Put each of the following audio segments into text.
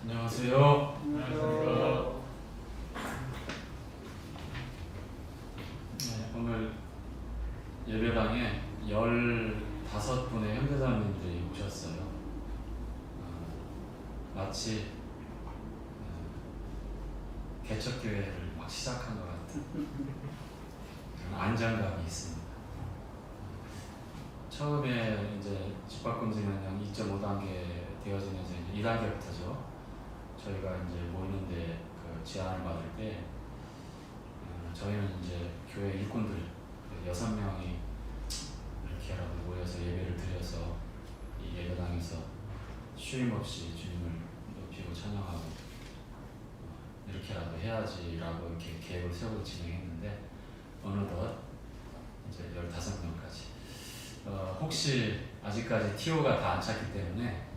안녕하세요. 안녕하세요. 네, 오늘 예배당에 15분의 형제자매님들이 오셨어요. 마치 개척교회를 막 시작한 것 같은 그런 안정감이 있습니다. 처음에 이제 집합금지명령 2.5단계 되어지면서 이제 2단계부터죠. 저희가 이제 모이는데 그 제안을 받을 때 저희는 이제 교회 일꾼들 6명이 이렇게라도 모여서 예배를 드려서 이 예배당에서 쉼없이 주님을 높이고 찬양하고 이렇게라도 해야지라고 이렇게 계획을 세우고 진행했는데 어느덧 이제 15명까지 혹시 아직까지 TO가 다 안 찼기 때문에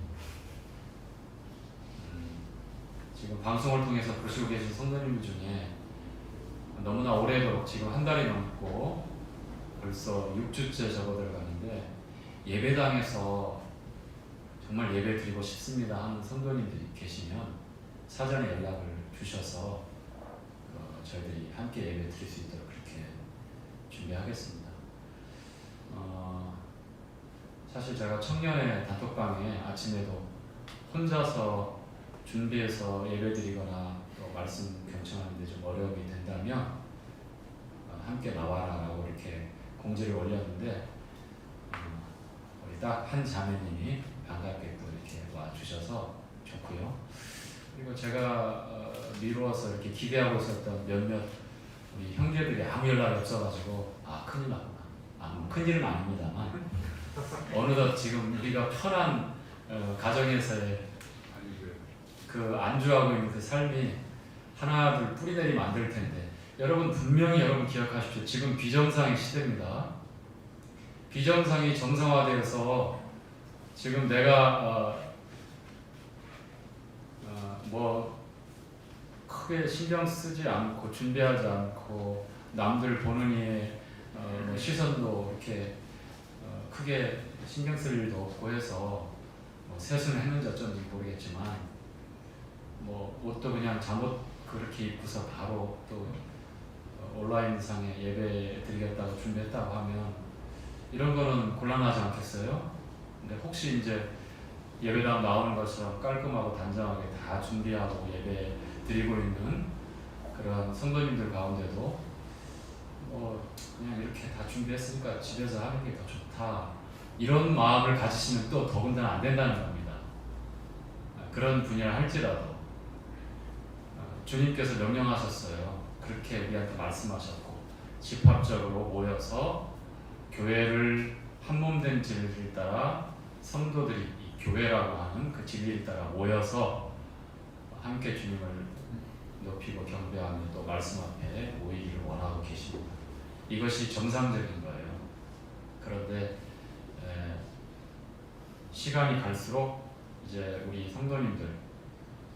지금 방송을 통해서 보시고 계신 성도님들 중에 너무나 오래도록 지금 한 달이 넘고 벌써 6주째 접어들 가는데 예배당에서 정말 예배 드리고 싶습니다 하는 성도님들이 계시면 사전에 연락을 주셔서 저희들이 함께 예배 드릴 수 있도록 그렇게 준비하겠습니다. 사실 제가 청년의 단톡방에 아침에도 혼자서 준비해서 예배드리거나 또 말씀 경청하는데 좀 어려움이 된다면 함께 나와라 라고 이렇게 공지를 올렸는데 우리 딱 한 자매님이 반갑게 또 이렇게 와주셔서 좋고요. 그리고 제가 미루어서 이렇게 기대하고 있었던 몇몇 우리 형제들이 아무 연락이 없어가지고 큰일 났구나. 큰일은 아닙니다만 어느덧 지금 우리가 편한 가정에서의 그 안주하고 있는 그 삶이 하나둘 뿌리내리면 안 될 텐데 여러분 분명히 여러분 기억하십시오. 지금 비정상의 시대입니다. 비정상이 정상화되어서 지금 내가 뭐 크게 신경 쓰지 않고 준비하지 않고 남들 보는 이에 뭐 시선도 이렇게 크게 신경 쓸 일도 없고 해서 뭐 세수는 했는지 어쩐지 모르겠지만 뭐 옷도 그냥 잠옷 그렇게 입고서 바로 또 온라인상에 예배 드리겠다고 준비했다고 하면 이런 거는 곤란하지 않겠어요? 근데 혹시 이제 예배당 나오는 것처럼 깔끔하고 단정하게 다 준비하고 예배 드리고 있는 그런 성도님들 가운데도 그냥 이렇게 다 준비했으니까 집에서 하는 게 더 좋다 이런 마음을 가지시면 또 더군다나 안 된다는 겁니다. 그런 분야를 할지라도 주님께서 명령하셨어요. 그렇게 우리한테 말씀하셨고 집합적으로 모여서 교회를 한몸된 진리를 따라 성도들이 이 교회라고 하는 그 진리를 따라 모여서 함께 주님을 높이고 경배하며 또 말씀 앞에 모이기를 원하고 계십니다. 이것이 정상적인 거예요. 그런데 시간이 갈수록 이제 우리 성도님들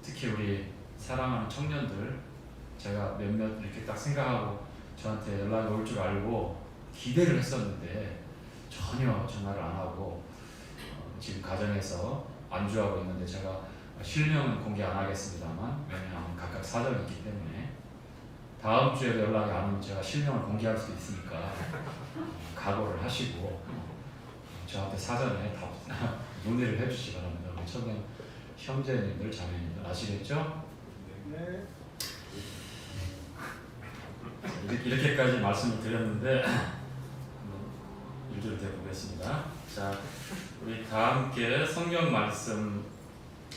특히 우리 사랑하는 청년들 제가 몇몇 이렇게 딱 생각하고 저한테 연락이 올 줄 알고 기대를 했었는데 전혀 전화를 안 하고 지금 가정에서 안주하고 있는데 제가 실명은 공개 안 하겠습니다만 왜냐하면 각각 사정이 있기 때문에 다음 주에도 연락이 안 오면 제가 실명을 공개할 수도 있으니까 각오를 하시고 저한테 사전에 다 문의를 해주시기 바랍니다. 우리 청년 형제님들 자매님들 아시겠죠? 네. 이렇게까지 말씀을 드렸는데 일주일 돼 보겠습니다. 자, 우리 다 함께 성경 말씀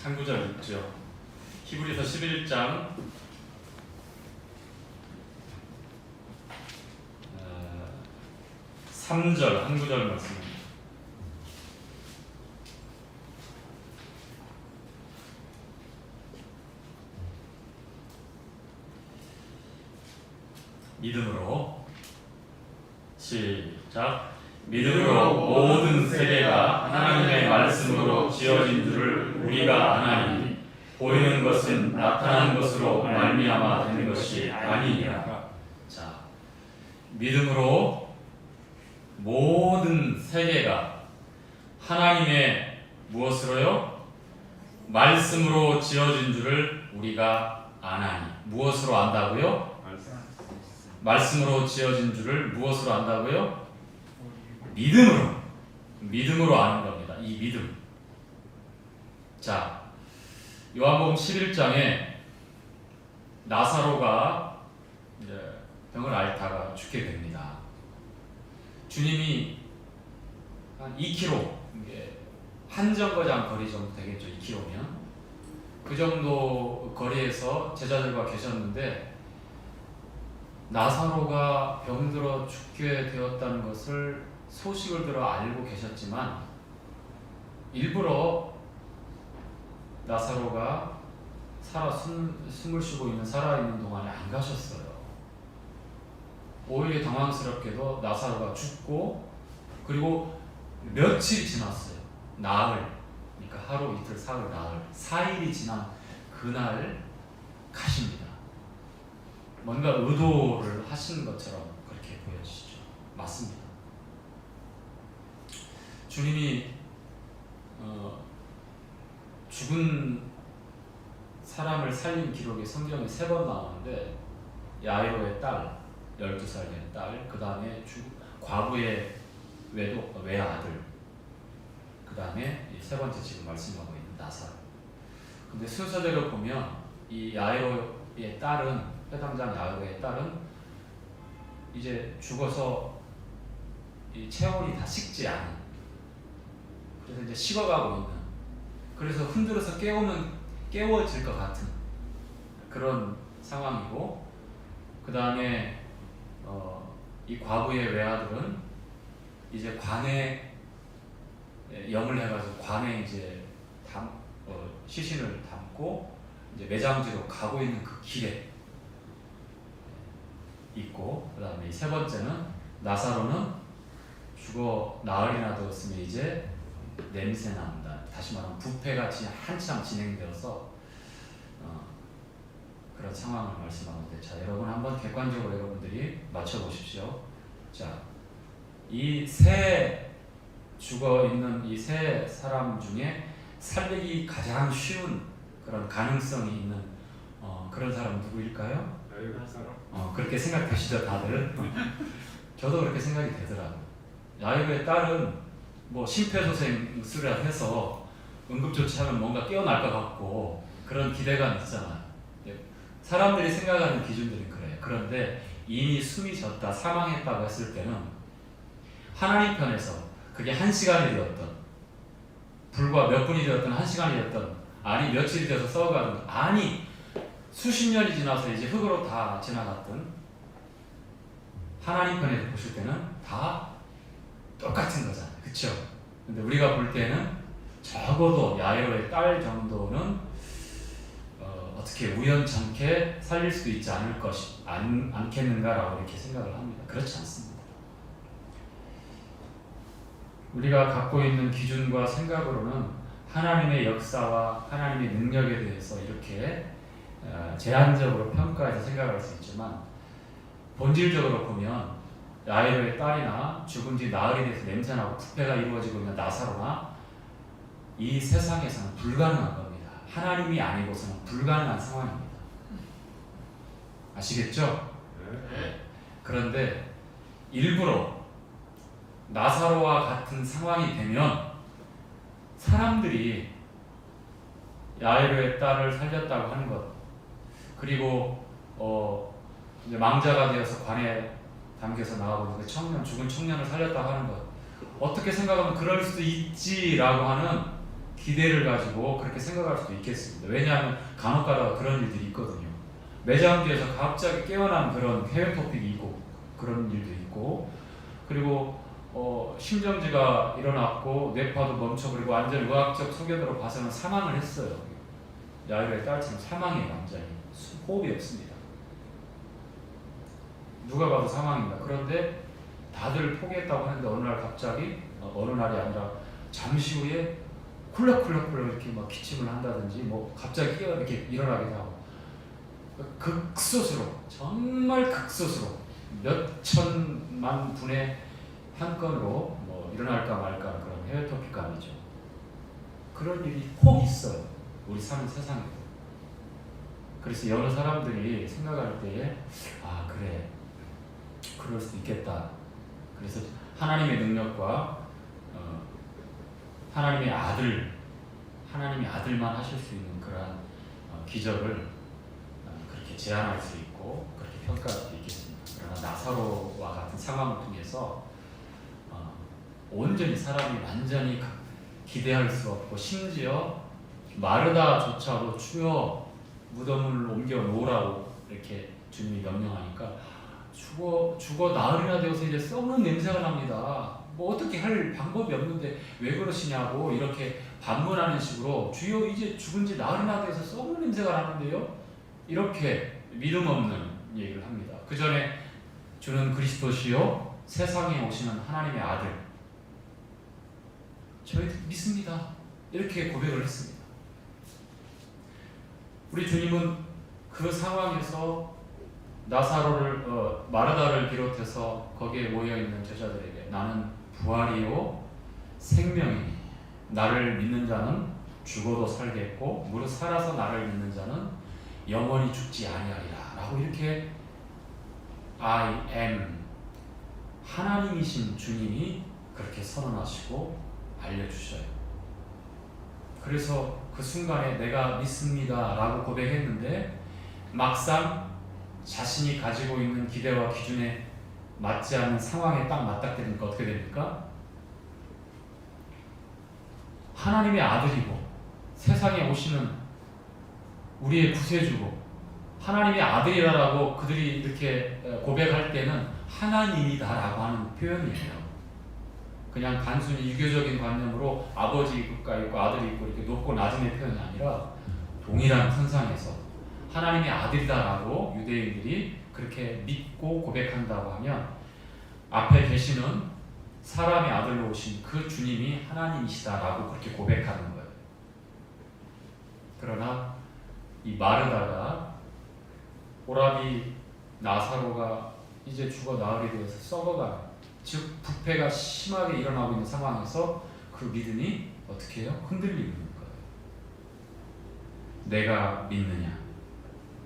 한 구절 읽죠. 히브리서 11장 3절 한 구절 말씀. 믿음으로 시작. 믿음으로 모든 세계가 하나님의 말씀으로 지어진 줄을 우리가 아나니 보이는 것은 나타난 것으로 말미암아 되는 것이 아니니라. 자, 믿음으로 모든 세계가 하나님의 무엇으로요? 말씀으로 지어진 줄을 우리가 아나니. 무엇으로 안다고요? 말씀으로 지어진 줄을 무엇으로 안다고요? 믿음으로. 믿음으로 아는 겁니다. 이 믿음. 자, 요한복음 11장에 나사로가 이제 병을 앓다가 죽게 됩니다. 주님이 한 2km, 이게 한 정거장 거리 정도 되겠죠. 2km면 그 정도 거리에서 제자들과 계셨는데 나사로가 병들어 죽게 되었다는 것을 소식을 들어 알고 계셨지만 일부러 나사로가 숨을 쉬고 있는 살아있는 동안에 안 가셨어요. 오히려 당황스럽게도 나사로가 죽고 그리고 며칠이 지났어요. 나흘, 그러니까 하루, 이틀, 사흘, 나흘, 4일이 지난 그날 가십니다. 뭔가 의도를 하신 것처럼 그렇게 보여지죠. 맞습니다. 주님이 죽은 사람을 살린 기록이 성경에 3번 나오는데 야이로의 딸, 12살의 딸, 그 다음에 과부의 외아들, 그 다음에 세 번째 지금 말씀하고 있는 나사로. 근데 순서대로 보면 이 야이로의 딸은, 회당장 야이로의 딸은 이제 죽어서 이 체온이 다 식지 않은, 그래서 이제 식어가고 있는, 그래서 흔들어서 깨우면 깨워질 것 같은 그런 상황이고, 그 다음에 이 과부의 외아들은 이제 관에 염을 해가지고 관에 이제 시신을 담고 이제 매장지로 가고 있는 그 길에 있고, 그 다음에 이 3번째는 나사로는 죽어 나흘이나 되었으면 이제 냄새 난다. 다시 말하면 부패같이 한참 진행되어서 그런 상황을 말씀하는데, 자, 여러분 한번 객관적으로 여러분들이 맞춰보십시오. 자, 이 죽어 있는 이 세 사람 중에 살리기 가장 쉬운 그런 가능성이 있는 그런 사람은 누구일까요? 그렇게 생각하시죠, 다들? 저도 그렇게 생각이 되더라고요. 야이로의 딸은 뭐 심폐소생술이라 해서 응급조치하면 뭔가 깨어날 것 같고 그런 기대감이 있잖아요. 사람들이 생각하는 기준들은 그래요. 그런데 이미 숨이 졌다, 사망했다고 했을 때는 하나님 편에서 그게 1시간이 되었던, 불과 몇 분이 되었던, 1시간이 되었던, 아니 며칠이 되어서 썩어가든, 아니 수십 년이 지나서 이제 흙으로 다 지나갔던, 하나님 편에서 보실 때는 다 똑같은 거잖아요. 그쵸? 근데 우리가 볼 때는 적어도 야이로의 딸 정도는 어떻게 우연찮게 살릴 수도 있지 않겠는가라고 이렇게 생각을 합니다. 그렇지 않습니다. 우리가 갖고 있는 기준과 생각으로는 하나님의 역사와 하나님의 능력에 대해서 이렇게 제한적으로 평가해서 생각할 수 있지만, 본질적으로 보면 야이로의 딸이나 죽은 지 나흘이 돼서 냄새나고 부패가 이루어지고 있는 나사로나 이 세상에서는 불가능한 겁니다. 하나님이 아니고서는 불가능한 상황입니다. 아시겠죠? 네. 그런데 일부러 나사로와 같은 상황이 되면 사람들이 야이로의 딸을 살렸다고 하는 것, 그리고 이제 망자가 되어서 관에 담겨서 나가고 그 죽은 청년을 살렸다고 하는 것, 어떻게 생각하면 그럴 수도 있지라고 하는 기대를 가지고 그렇게 생각할 수도 있겠습니다. 왜냐하면 간혹 가다가 그런 일들이 있거든요. 매장 뒤에서 갑자기 깨어난 그런 해외 토픽이 있고 그런 일도 있고, 그리고 심정지가 일어났고 뇌파도 멈춰버리고 완전 의학적 소견으로 봐서는 사망을 했어요. 야이로의 딸처럼 사망이에요. 완전히 호흡이 없습니다. 누가 봐도 사망입니다. 그런데 다들 포기했다고 하는데 어느 날 갑자기, 어느 날이 아니라 잠시 후에 쿨럭쿨럭쿨럭 이렇게 막 기침을 한다든지 뭐 갑자기 이렇게 일어나기도 하고, 극소수로, 정말 극소수로 몇 천만 분의 한 건으로 뭐 일어날까 말까 그런 해외 토픽감이죠. 그런 일이 꼭 있어요. 우리 사는 세상에도. 그래서 여러 사람들이 생각할 때에 아 그래 그럴 수도 있겠다. 그래서 하나님의 능력과 하나님이 아들만 하실 수 있는 그러한 기적을 그렇게 제안할 수 있고 그렇게 평가할 수 있겠습니다. 그러나 나사로와 같은 상황을 통해서 온전히 사람이 완전히 기대할 수 없고 심지어 마르다조차도 주여 무덤을 옮겨 놓으라고 이렇게 주님이 명령하니까 죽어 나흘이나 되어서 이제 썩는 냄새가 납니다. 뭐 어떻게 할 방법이 없는데 왜 그러시냐고 이렇게 반문하는 식으로 주여 이제 죽은 지 나흘이나 돼서 썩는 냄새가 나는데요. 이렇게 믿음 없는 얘기를 합니다. 그 전에 주는 그리스도시요 세상에 오시는 하나님의 아들 저희 믿습니다. 이렇게 고백을 했습니다. 우리 주님은 그 상황에서 나사로를 마르다를 비롯해서 거기에 모여있는 제자들에게 나는 부활이요 생명이니 나를 믿는 자는 죽어도 살겠고 무릇 살아서 나를 믿는 자는 영원히 죽지 아니하리라 라고 이렇게 I am 하나님이신 주님이 그렇게 선언하시고 알려주셔요. 그래서 그 순간에 내가 믿습니다 라고 고백했는데 막상 자신이 가지고 있는 기대와 기준에 맞지 않는 상황에 딱 맞닥뜨리니까 어떻게 됩니까? 하나님의 아들이고 세상에 오시는 우리의 구세주고 하나님의 아들이라고 그들이 이렇게 고백할 때는 하나님이다라고 하는 표현이에요. 그냥 단순히 유교적인 관념으로 아버지가 있고 아들이 있고 이렇게 높고 낮음의 표현이 아니라 동일한 선상에서 하나님의 아들이다라고 유대인들이 그렇게 믿고 고백한다고 하면 앞에 계시는 사람의 아들로 오신 그 주님이 하나님이시다라고 그렇게 고백하는 거예요. 그러나 이 마르다가 오라비 나사로가 이제 죽어 나흘이 되어서 썩어가는 즉 부패가 심하게 일어나고 있는 상황에서 그 믿음이 어떻게 해요? 흔들리고 있는 거예요. 내가 믿느냐?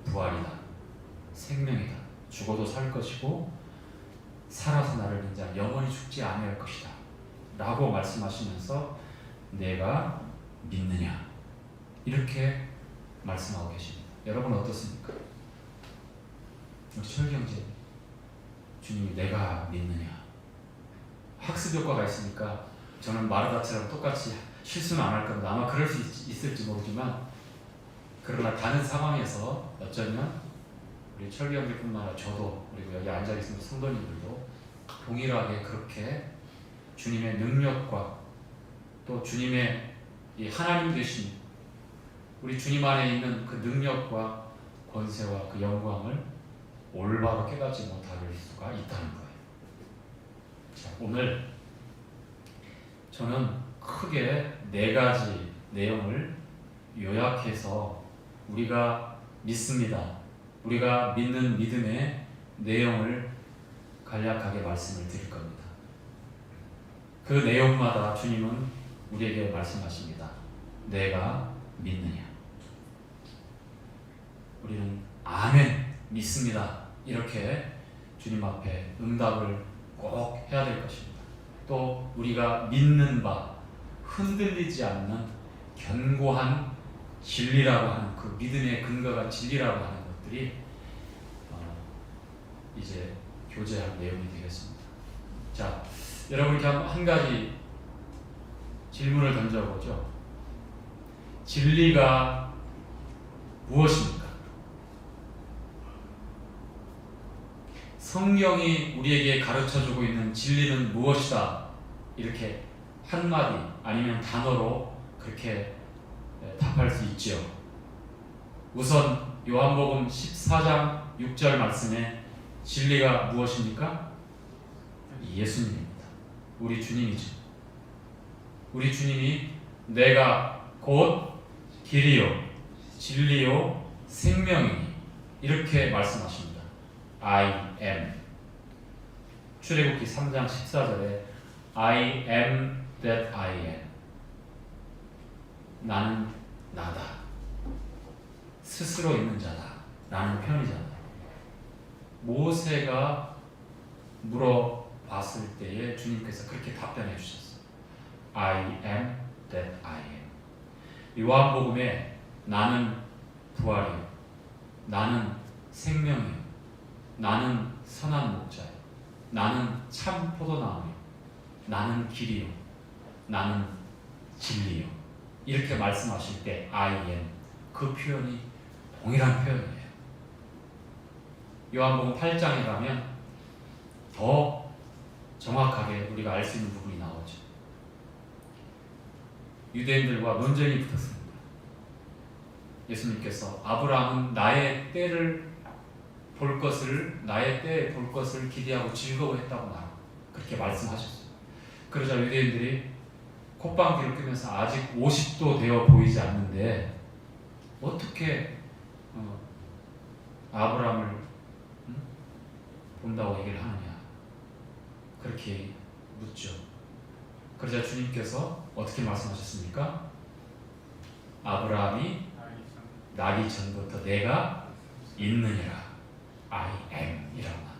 부활이다. 생명이다. 죽어도 살 것이고 살아서 나를 믿는 자 영원히 죽지 아니할 것이다. 라고 말씀하시면서 내가 믿느냐? 이렇게 말씀하고 계십니다. 여러분 어떻습니까? 우리 철경제 주님이 내가 믿느냐? 학습 효과가 있으니까 저는 마르다처럼 똑같이 실수는 안 할 겁니다. 아마 그럴 수 있을지 모르지만 그러나 다른 상황에서 어쩌면 우리 철기 형제뿐만 아니라 저도 그리고 여기 앉아있는 성도님들도 동일하게 그렇게 주님의 능력과 또 주님의 이 하나님 되신 우리 주님 안에 있는 그 능력과 권세와 그 영광을 올바로 깨닫지 못할 수가 있다는 거예요. 자, 오늘 저는 크게 4가지 내용을 요약해서 우리가 믿습니다. 우리가 믿는 믿음의 내용을 간략하게 말씀을 드릴 겁니다. 그 내용마다 주님은 우리에게 말씀하십니다. 내가 믿느냐? 우리는 아멘 믿습니다. 이렇게 주님 앞에 응답을 꼭 해야 될 것입니다. 또 우리가 믿는 바 흔들리지 않는 견고한 진리라고 하는 그 믿음의 근거가 진리라고 하는 것들이 이제 교제할 내용이 되겠습니다. 자, 여러분께 한 가지 질문을 던져보죠. 진리가 무엇입니까? 성경이 우리에게 가르쳐주고 있는 진리는 무엇이다? 이렇게 한마디 아니면 단어로 그렇게 답할 수 있지요. 우선 요한복음 14장 6절 말씀에 진리가 무엇입니까? 예수님입니다. 우리 주님이죠. 우리 주님이 내가 곧 길이요 진리요 생명이니 이렇게 말씀하십니다. I am. 출애굽기 3장 14절에 I am that I am. 나는 나다. 스스로 있는 자다 라는 표현이잖아요. 모세가 물어봤을 때에 주님께서 그렇게 답변해 주셨어요. I am that I am. 요한복음에 나는 부활이요, 나는 생명이요, 나는 선한 목자요, 나는 참 포도나무요, 나는 길이요, 나는 진리요, 이렇게 말씀하실 때 I am, 그 표현이 동일한 표현이에요. 요한복음 8장에 가면 더 정확하게 우리가 알 수 있는 부분이 나오죠. 유대인들과 논쟁이 붙었습니다. 예수님께서 아브라함은 나의 때에 볼 것을 기대하고 즐거워했다고 그렇게 말씀하셨어요. 그러자 유대인들이 콧방귀를 뀌면서 아직 50도 되어 보이지 않는데 어떻게 아브라함을 본다고 얘기를 하느냐, 그렇게 묻죠. 그러자 주님께서 어떻게 말씀하셨습니까? 아브라함이 나기 전부터 내가 있느니라. I am 이라고 합니다.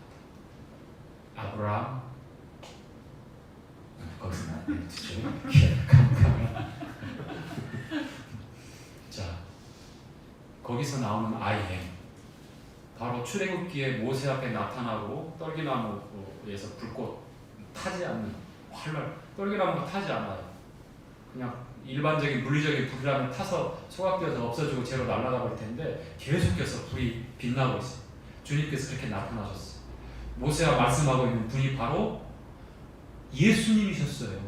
아브라함, 거기서 멈추죠. 자, 거기서 나오는 I am, 바로 출애굽기에 모세 앞에 나타나고 떨기나무에서 불꽃 타지 않는 활발, 떨기나무가 타지 않아요. 그냥 일반적인 물리적인 불이라면 타서 소각되어서 없어지고 재로 날아가 버릴 텐데 계속해서 불이 빛나고 있어요. 주님께서 그렇게 나타나셨어요. 모세가 말씀하고 있는 분이 바로 예수님이셨어요.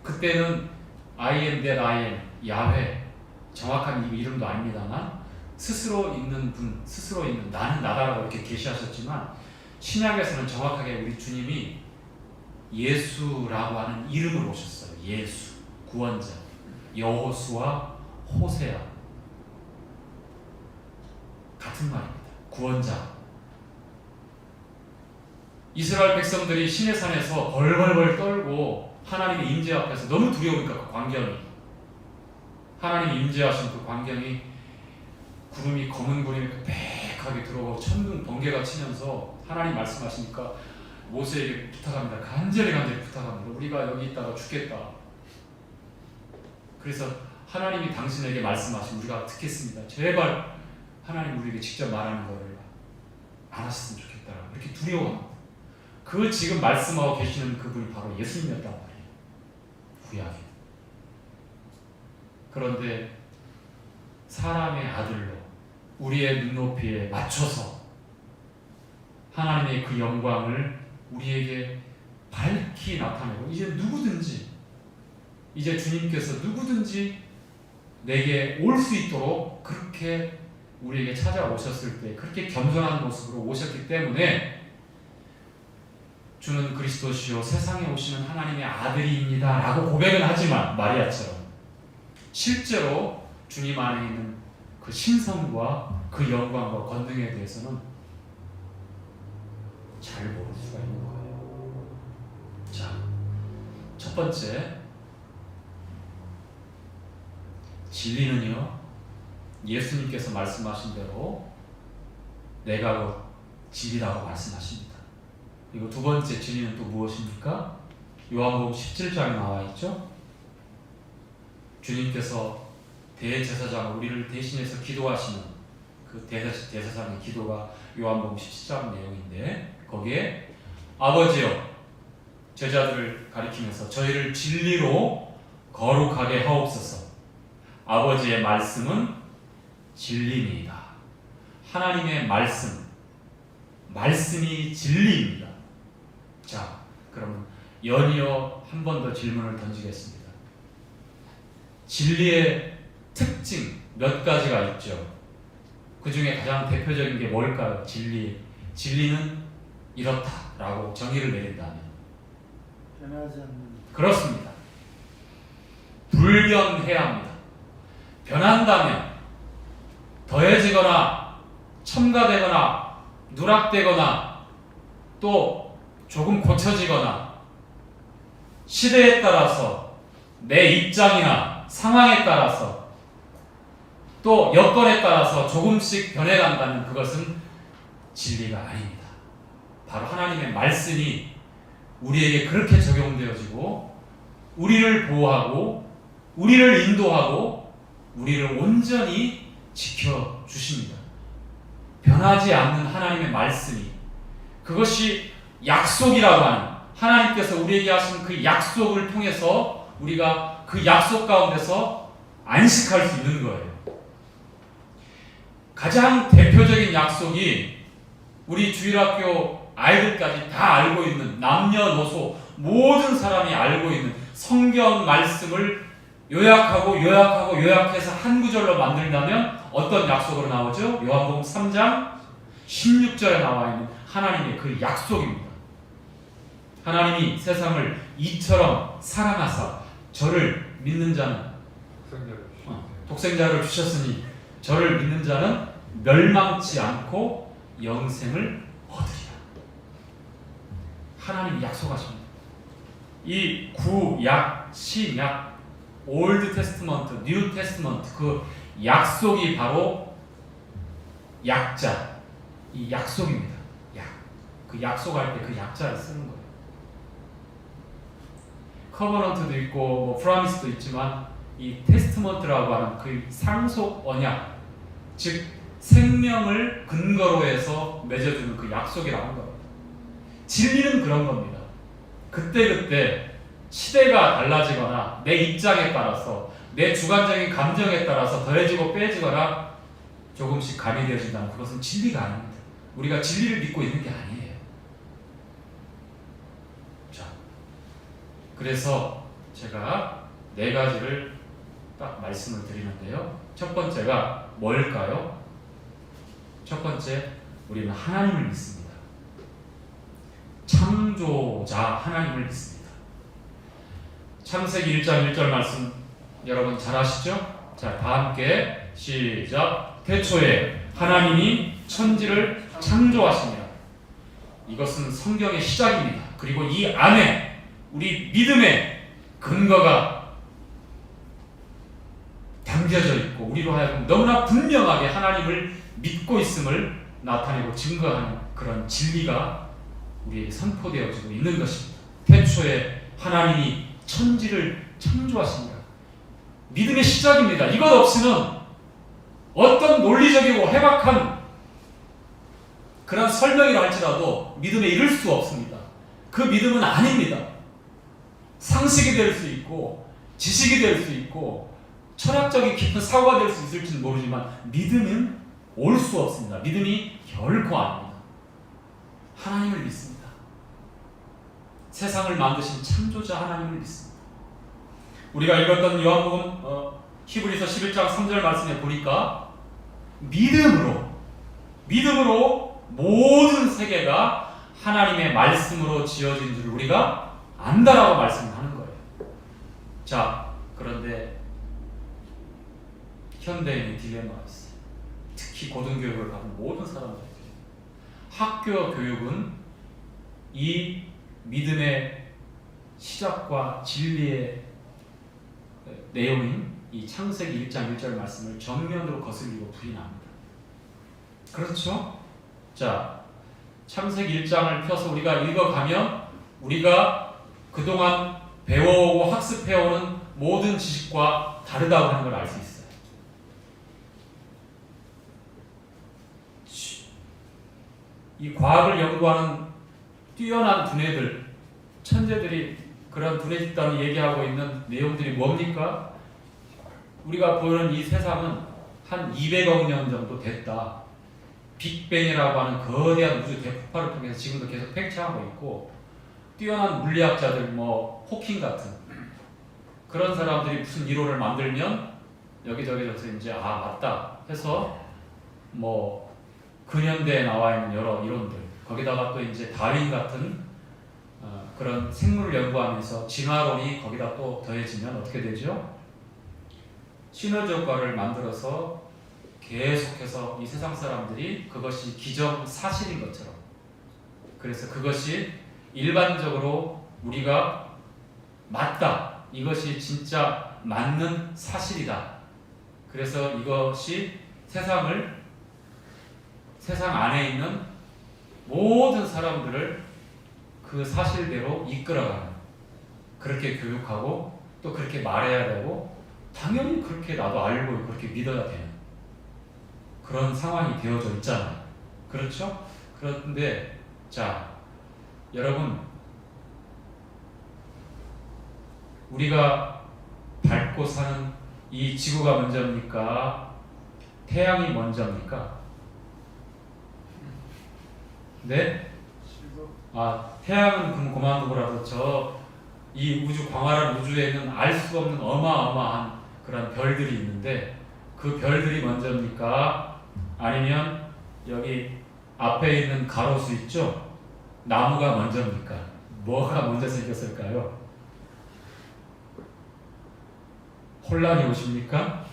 그때는 I am that I am, 야훼, 정확한 이름도 아닙니다만 스스로 있는 분, 스스로 있는 나는 나다라고 이렇게 계시하셨지만 신약에서는 정확하게 우리 주님이 예수라고 하는 이름으로 오셨어요. 예수, 구원자, 여호수아, 호세아, 같은 말입니다. 구원자. 이스라엘 백성들이 시내 산에서 벌벌벌 떨고 하나님의 임재 앞에서 너무 두려우니까 그 광경이, 하나님이 임재하신 그 광경이 구름이, 검은 구름이 빽하게 들어오고 천둥 번개가 치면서 하나님 말씀하시니까 모세에게 부탁합니다. 간절히 부탁합니다. 우리가 여기 있다가 죽겠다. 그래서 하나님이 당신에게 말씀하신 우리가 듣겠습니다. 제발 하나님 우리에게 직접 말하는 것을 안 하셨으면 좋겠다. 이렇게 두려워합니다. 그 지금 말씀하고 계시는 그분이 바로 예수님이었단 말이에요. 구약에. 그런데 사람의 아들로 우리의 눈높이에 맞춰서 하나님의 그 영광을 우리에게 밝히 나타내고, 이제 주님께서 누구든지 내게 올 수 있도록 그렇게 우리에게 찾아오셨을 때 그렇게 겸손한 모습으로 오셨기 때문에 주는 그리스도시요 세상에 오시는 하나님의 아들이입니다 라고 고백은 하지만 마리아처럼 실제로 주님 안에 있는 그 신성과 그 영광과 권능에 대해서는 잘 모를 수가 있는 거예요. 자, 첫 번째, 진리는요, 예수님께서 말씀하신 대로 내가 곧 진리라고 말씀하십니다. 그리고 두 번째 진리는 또 무엇입니까? 요한복음 17장에 나와 있죠. 주님께서 대제사장, 우리를 대신해서 기도하시는 그 대제사장의 기도가 요한복음 17장 내용인데, 거기에 아버지여, 제자들을 가리키면서 저희를 진리로 거룩하게 하옵소서. 아버지의 말씀은 진리입니다. 하나님의 말씀이 진리입니다. 자, 그럼 연이어 한 번 더 질문을 던지겠습니다. 진리의 특징 몇 가지가 있죠. 그 중에 가장 대표적인 게 뭘까요? 진리는 이렇다라고 정의를 내린다면 변하지 않는. 그렇습니다. 불변해야 합니다. 변한다면 더해지거나 첨가되거나 누락되거나 또 조금 고쳐지거나 시대에 따라서 내 입장이나 상황에 따라서 또 여건에 따라서 조금씩 변해간다면 그것은 진리가 아닙니다. 바로 하나님의 말씀이 우리에게 그렇게 적용되어지고 우리를 보호하고 우리를 인도하고 우리를 온전히 지켜주십니다. 변하지 않는 하나님의 말씀이, 그것이 약속이라고 하는, 하나님께서 우리에게 하신 그 약속을 통해서 우리가 그 약속 가운데서 안식할 수 있는 거예요. 가장 대표적인 약속이 우리 주일학교 아이들까지 다 알고 있는, 남녀노소 모든 사람이 알고 있는 성경 말씀을 요약해서 한 구절로 만든다면 어떤 약속으로 나오죠? 요한복음 3장 16절에 나와 있는 하나님의 그 약속입니다. 하나님이 세상을 이처럼 사랑하사 저를 믿는 자는, 독생자를 주셨으니 저를 믿는 자는 멸망치 않고 영생을 얻으리라. 하나님이 약속하십니다. 이 구약, 신약, 올드 테스트먼트, 뉴 테스트먼트, 그 약속이 바로 약자, 이 약속입니다. 약. 그 약속할 때 그 약자를 쓰는 거예요. 커버넌트도 있고 뭐 프라미스도 있지만 이 테스트먼트라고 하는 그 상속 언약, 즉 생명을 근거로 해서 맺어주는 그 약속이라고 하는 겁니다. 진리는 그런 겁니다. 그때그때 시대가 달라지거나 내 입장에 따라서, 내 주관적인 감정에 따라서 더해지고 빼지거나 조금씩 가미되어진다면 그것은 진리가 아닙니다. 우리가 진리를 믿고 있는 게 아니에요. 자, 그래서 제가 네 가지를 딱 말씀을 드리는데요. 첫 번째가 뭘까요? 첫 번째, 우리는 하나님을 믿습니다. 창조자 하나님을 믿습니다. 창세기 1장 1절 말씀 여러분 잘 아시죠? 자, 다 함께 시작. 태초에 하나님이 천지를 창조하시니라. 이것은 성경의 시작입니다. 그리고 이 안에 우리 믿음의 근거가 담겨져 있고 우리로 하여금 너무나 분명하게 하나님을 믿고 있음을 나타내고 증거하는 그런 진리가 우리에게 선포되어지고 있는 것입니다. 태초에 하나님이 천지를 창조하십니다. 믿음의 시작입니다. 이것 없이는 어떤 논리적이고 해박한 그런 설명이라 할지라도 믿음에 이를 수 없습니다. 그 믿음은 아닙니다. 상식이 될 수 있고 지식이 될 수 있고 철학적인 깊은 사고가 될 수 있을지는 모르지만 믿음은 올 수 없습니다. 믿음이 결코 아닙니다. 하나님을 믿습니다. 세상을 만드신 창조자 하나님을 믿습니다. 우리가 읽었던 요한복음 히브리서 11장 3절 말씀에 보니까 믿음으로 모든 세계가 하나님의 말씀으로 지어진 줄 우리가 안다라고 말씀하는 거예요. 자, 그런데 현대인의 딜레마가 있어요. 특히 고등교육을 가는 모든 사람들에게 학교 교육은 이 믿음의 시작과 진리의 내용인 이 창세기 1장 1절 말씀을 정면으로 거슬리고 부인합니다. 그렇죠? 자, 창세기 1장을 펴서 우리가 읽어가면 우리가 그동안 배워오고 학습해오는 모든 지식과 다르다고 하는 걸 알 수 있어요. 이 과학을 연구하는 뛰어난 두뇌들, 천재들이 그런 두뇌 집단이 얘기하고 있는 내용들이 뭡니까? 우리가 보는 이 세상은 한 200억 년 정도 됐다. 빅뱅이라고 하는 거대한 우주 대폭발을 통해서 지금도 계속 팽창하고 있고, 뛰어난 물리학자들, 뭐 호킹 같은 그런 사람들이 무슨 이론을 만들면 여기저기서 이제 맞다 해서 뭐 근현대에 나와 있는 여러 이론들, 거기다가 또 이제 다윈 같은 그런 생물을 연구하면서 진화론이 거기다 또 더해지면 어떻게 되죠? 시너지 효과를 만들어서 계속해서 이 세상 사람들이 그것이 기정사실인 것처럼, 그래서 그것이 일반적으로 우리가 맞다, 이것이 진짜 맞는 사실이다, 그래서 이것이 세상 안에 있는 모든 사람들을 그 사실대로 이끌어가는, 그렇게 교육하고 또 그렇게 말해야 되고 당연히 그렇게 나도 알고 그렇게 믿어야 되는 그런 상황이 되어져 있잖아요. 그렇죠? 그런데 자, 여러분, 우리가 밟고 사는 이 지구가 먼저입니까? 태양이 먼저입니까? 네? 태양은 그럼 그만두고라도 이 우주, 광활한 우주에는 알 수 없는 어마어마한 그런 별들이 있는데 그 별들이 먼저입니까? 아니면 여기 앞에 있는 가로수 있죠? 나무가 먼저입니까? 뭐가 먼저 생겼을까요? 혼란이 오십니까?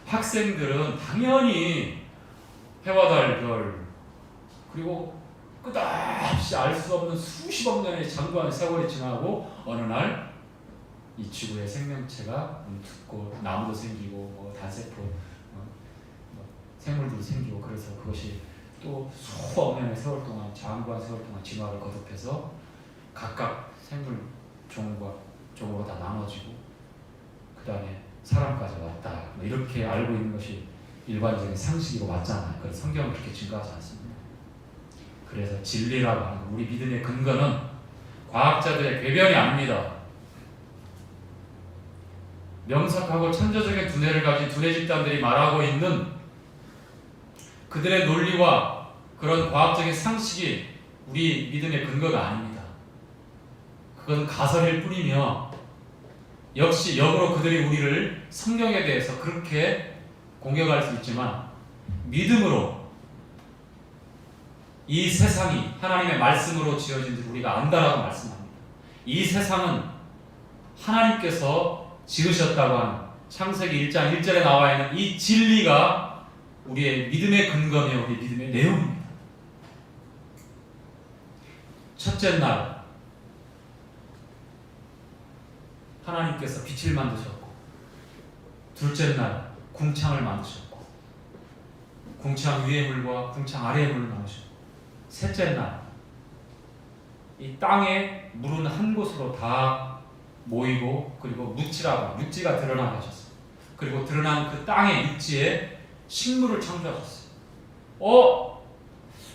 학생들은 당연히 해와 달, 별, 그리고 끝없이 알 수 없는 수십억 년의 장구한 세월이 지나고 어느 날 이 지구의 생명체가 듣고 나무도 생기고 뭐 단세포 생물도 생기고, 그래서 그것이 또 수억 년의 세월 동안 장구한 세월 동안 진화를 거듭해서 각각 생물 종으로 다 나눠지고 그 다음에 사람까지 왔다, 뭐 이렇게 알고 있는 것이 일반적인 상식이고 맞잖아요. 그래서 성경은 그렇게 증거하지 않습니다. 그래서 진리라고 하는 우리 믿음의 근거는 과학자들의 궤변이 아닙니다. 명석하고 천재적인 두뇌를 가진 두뇌 집단들이 말하고 있는 그들의 논리와 그런 과학적인 상식이 우리 믿음의 근거가 아닙니다. 그건 가설일 뿐이며, 역시 역으로 그들이 우리를 성경에 대해서 그렇게 공격할 수 있지만 믿음으로 이 세상이 하나님의 말씀으로 지어진 줄 우리가 안다라고 말씀합니다. 이 세상은 하나님께서 지으셨다고 하는 창세기 1장 1절에 나와 있는 이 진리가 우리의 믿음의 근거며 우리 믿음의 내용입니다. 첫째 날 하나님께서 빛을 만드셨고, 둘째 날 궁창을 만드셨고, 궁창 위의 물과 궁창 아래의 물을 나누셨고, 셋째 날 이 땅에 물은 한 곳으로 다 모이고, 그리고 육지가 드러나게 하셨어요. 그리고 드러난 그 땅의 육지에 식물을 창조하셨어요.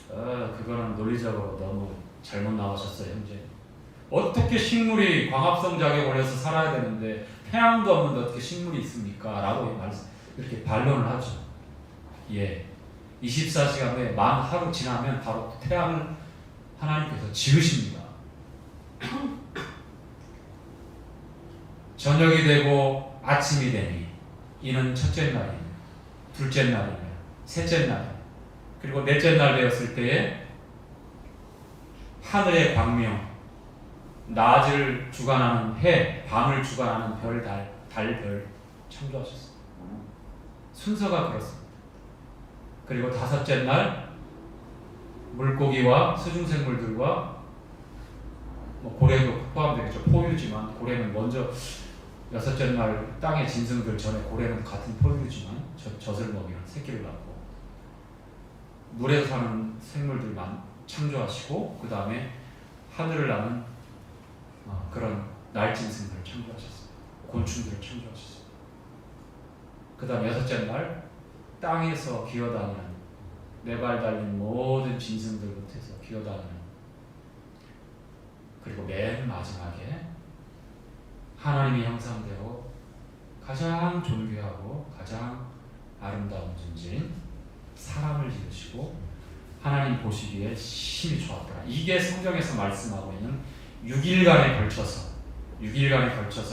그거는 논리적으로 너무 잘못 나오셨어요, 형제. 어떻게 식물이 광합성 작용을 해서 살아야 되는데 태양도 없는데 어떻게 식물이 있습니까? 라고 이렇게 반론을 하죠. 24시간 내에 만 하루 지나면 바로 태양을 하나님께서 지으십니다. 저녁이 되고 아침이 되니 이는 첫째 날이며, 둘째 날이며, 셋째 날이며, 그리고 넷째 날 되었을 때에 하늘의 광명, 낮을 주관하는 해, 밤을 주관하는 별, 별 창조하셨습니다. 순서가 그렇습니다. 그리고 다섯째 날 물고기와 수중생물들과 고래도 포함되겠죠. 포유지만 고래는 먼저, 여섯째 날 땅의 짐승들 전에 고래는 같은 포유지만 젖을 먹이는 새끼를 낳고 물에서 사는 생물들만 창조하시고, 그 다음에 하늘을 나는 그런 날짐승들을 창조하셨습니다. 곤충들을 창조하셨습니다. 그 다음 여섯째 날 땅에서 기어다니는 네 발 달린 모든 짐승들부터 해서 기어다니는, 그리고 맨 마지막에 하나님의 형상대로 가장 존귀하고 가장 아름다운 존재인 사람을 지으시고 하나님 보시기에 심히 좋았더라. 이게 성경에서 말씀하고 있는 6일간에 걸쳐서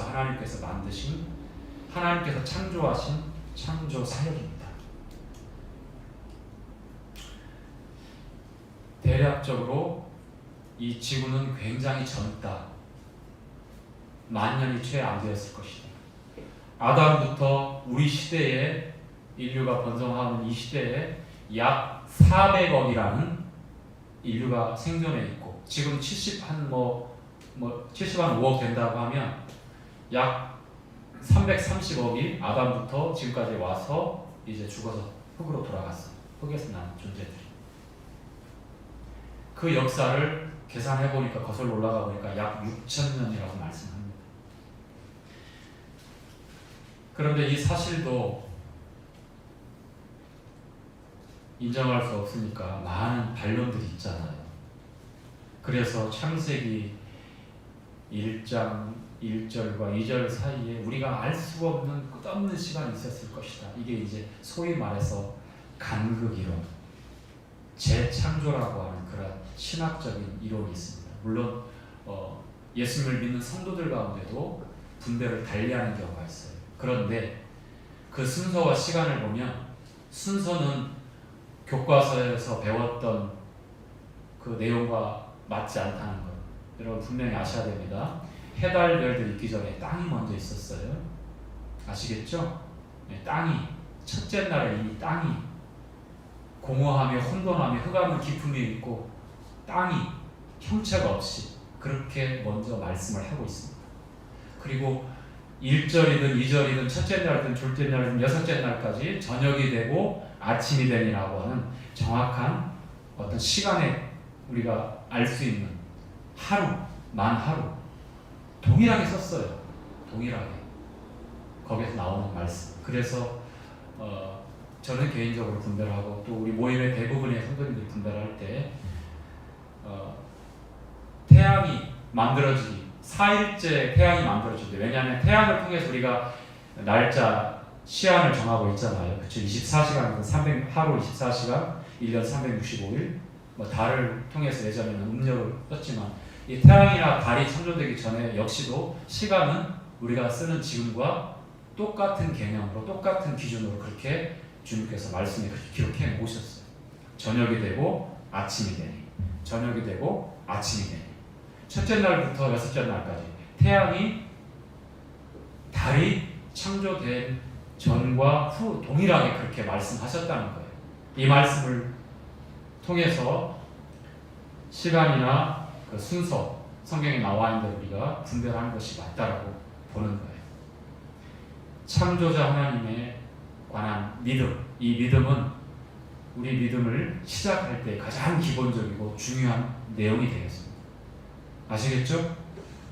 하나님께서 만드신, 하나님께서 창조하신 창조 사역입니다. 대략적으로 이 지구는 굉장히 젊다. 만년이 채 안 되었을 것이다. 아담부터 우리 시대에, 인류가 번성하는 이 시대에 약 400억이라는 인류가 생존해 있고, 지금 70한 5억 된다고 하면 약 330억 일 아담부터 지금까지 와서 이제 죽어서 흙으로 돌아갔어. 흙에서 난 존재들이. 그 역사를 계산해 보니까 거슬러 올라가 보니까 약 6,000년이라고 말씀합니다. 그런데 이 사실도 인정할 수 없으니까 많은 반론들이 있잖아요. 그래서 창세기 1장 1절과 2절 사이에 우리가 알 수가 없는 끝없는 시간이 있었을 것이다. 이게 이제 소위 말해서 간극이론, 재창조라고 하는 그런 신학적인 이론이 있습니다. 물론 예수님을 믿는 성도들 가운데도 분배를 달리하는 경우가 있어요. 그런데 그 순서와 시간을 보면 순서는 교과서에서 배웠던 그 내용과 맞지 않다는 것 여러분 분명히 아셔야 됩니다. 해달 별들 있기 전에 땅이 먼저 있었어요. 아시겠죠? 네, 땅이 첫째 날에 이미 땅이 공허하며 혼돈하며 흑암은 깊음이 있고 땅이 형체가 없이 그렇게 먼저 말씀을 하고 있습니다. 그리고 1절이든 2절이든 첫째 날이든 둘째 날이든 여섯째 날까지 저녁이 되고 아침이 되니라고 하는 정확한 어떤 시간에 우리가 알 수 있는 하루, 만 하루 동일하게 썼어요. 동일하게 거기서 나오는 말씀. 그래서 저는 개인적으로 분배를 하고 또 우리 모임의 대부분의 성도님들 분배를 할 때 태양이 만들어지기 4일째 태양이 만들어지죠. 왜냐하면 태양을 통해서 우리가 날짜 시한을 정하고 있잖아요. 그렇죠? 24시간이든 하루 24시간, 1년 365일 뭐 달을 통해서 예전에는 음력을 썼지만 이 태양이나 달이 창조되기 전에 역시도 시간은 우리가 쓰는 지금과 똑같은 개념으로 똑같은 기준으로 그렇게 주님께서 말씀에 그렇게 기록해 놓으셨어요. 저녁이 되고 아침이 되니 저녁이 되고 아침이 되니 첫째 날부터 여섯째 날까지 태양이 달이 창조된 전과 후 동일하게 그렇게 말씀하셨다는 거예요. 이 말씀을 통해서 시간이나 그 순서 성경에 나와 있는 대로 우리가 분별을 하는 것이 맞다라고 보는 거예요. 창조자 하나님에 관한 믿음, 이 믿음은 우리 믿음을 시작할 때 가장 기본적이고 중요한 내용이 되겠습니다. 아시겠죠?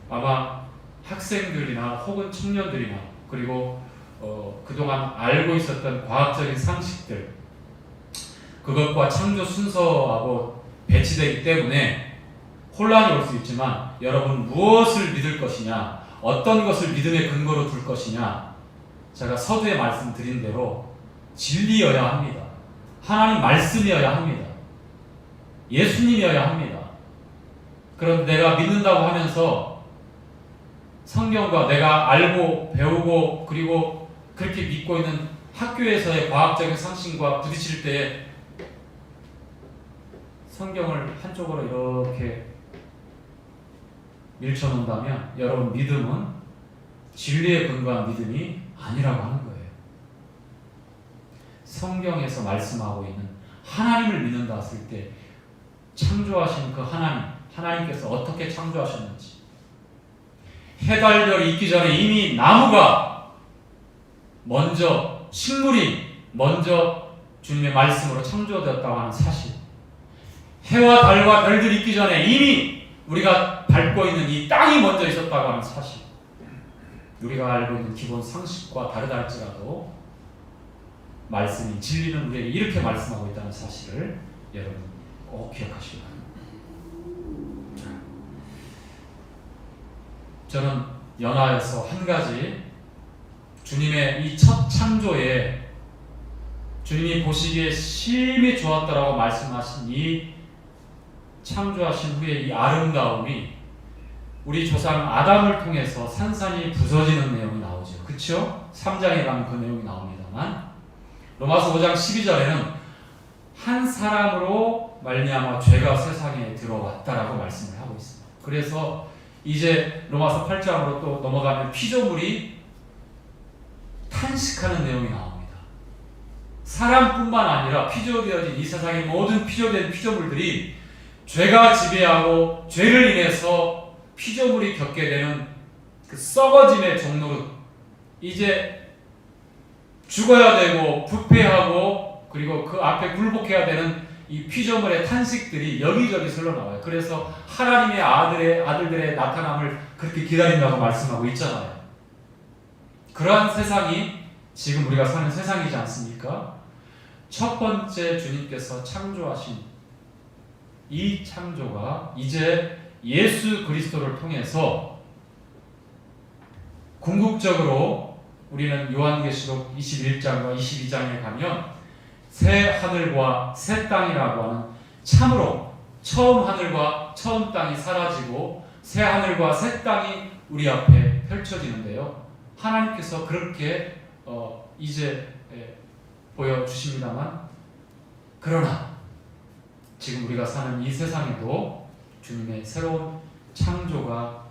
아마 학생들이나 혹은 청년들이나 그리고 그동안 알고 있었던 과학적인 상식들 그것과 창조 순서하고 배치되기 때문에 혼란이 올 수 있지만 여러분 무엇을 믿을 것이냐 어떤 것을 믿음의 근거로 둘 것이냐 제가 서두에 말씀드린 대로 진리여야 합니다. 하나님 말씀이어야 합니다. 예수님이어야 합니다. 그런데 내가 믿는다고 하면서 성경과 내가 알고 배우고 그리고 그렇게 믿고 있는 학교에서의 과학적인 상식과 부딪힐 때 성경을 한쪽으로 이렇게 밀쳐놓는다면 여러분 믿음은 진리에 근거한 믿음이 아니라고 하는 거예요. 성경에서 말씀하고 있는 하나님을 믿는다 했을 때 창조하신 그 하나님께서 어떻게 창조하셨는지 해달별이 있기 전에 이미 나무가 먼저 식물이 먼저 주님의 말씀으로 창조되었다고 하는 사실 해와 달과 별들이 있기 전에 이미 우리가 밟고 있는 이 땅이 먼저 있었다고 하는 사실 우리가 알고 있는 기본 상식과 다르다 할지라도 말씀이 진리는 우리에게 이렇게 말씀하고 있다는 사실을 여러분 꼭 기억하시기 바랍니다. 저는 연화에서 한 가지 주님의 이 첫 창조에 주님이 보시기에 심히 좋았다라고 말씀하신 이 창조하신 후에 이 아름다움이 우리 조상 아담을 통해서 산산이 부서지는 내용이 나오죠. 그렇죠? 3장에 가면 그 내용이 나옵니다만 로마서 5장 12절에는 한 사람으로 말미암아 죄가 세상에 들어왔다라고 말씀을 하고 있습니다. 그래서 이제 로마서 8장으로 또 넘어가면 피조물이 탄식하는 내용이 나옵니다. 사람뿐만 아니라 피조되어진 이 세상의 모든 피조된 피조물들이 죄가 지배하고 죄를 인해서 피조물이 겪게 되는 그 썩어짐의 종로로 이제 죽어야 되고 부패하고 그리고 그 앞에 굴복해야 되는 이 피조물의 탄식들이 여기저기 흘러나와요. 그래서 하나님의 아들들의 나타남을 그렇게 기다린다고 말씀하고 있잖아요. 그러한 세상이 지금 우리가 사는 세상이지 않습니까? 첫 번째 주님께서 창조하신 이 창조가 이제 예수 그리스도를 통해서 궁극적으로 우리는 요한계시록 21장과 22장에 가면 새 하늘과 새 땅이라고 하는 참으로 처음 하늘과 처음 땅이 사라지고 새 하늘과 새 땅이 우리 앞에 펼쳐지는데요. 하나님께서 그렇게 이제 보여주십니다만, 그러나 지금 우리가 사는 이 세상에도 주님의 새로운 창조가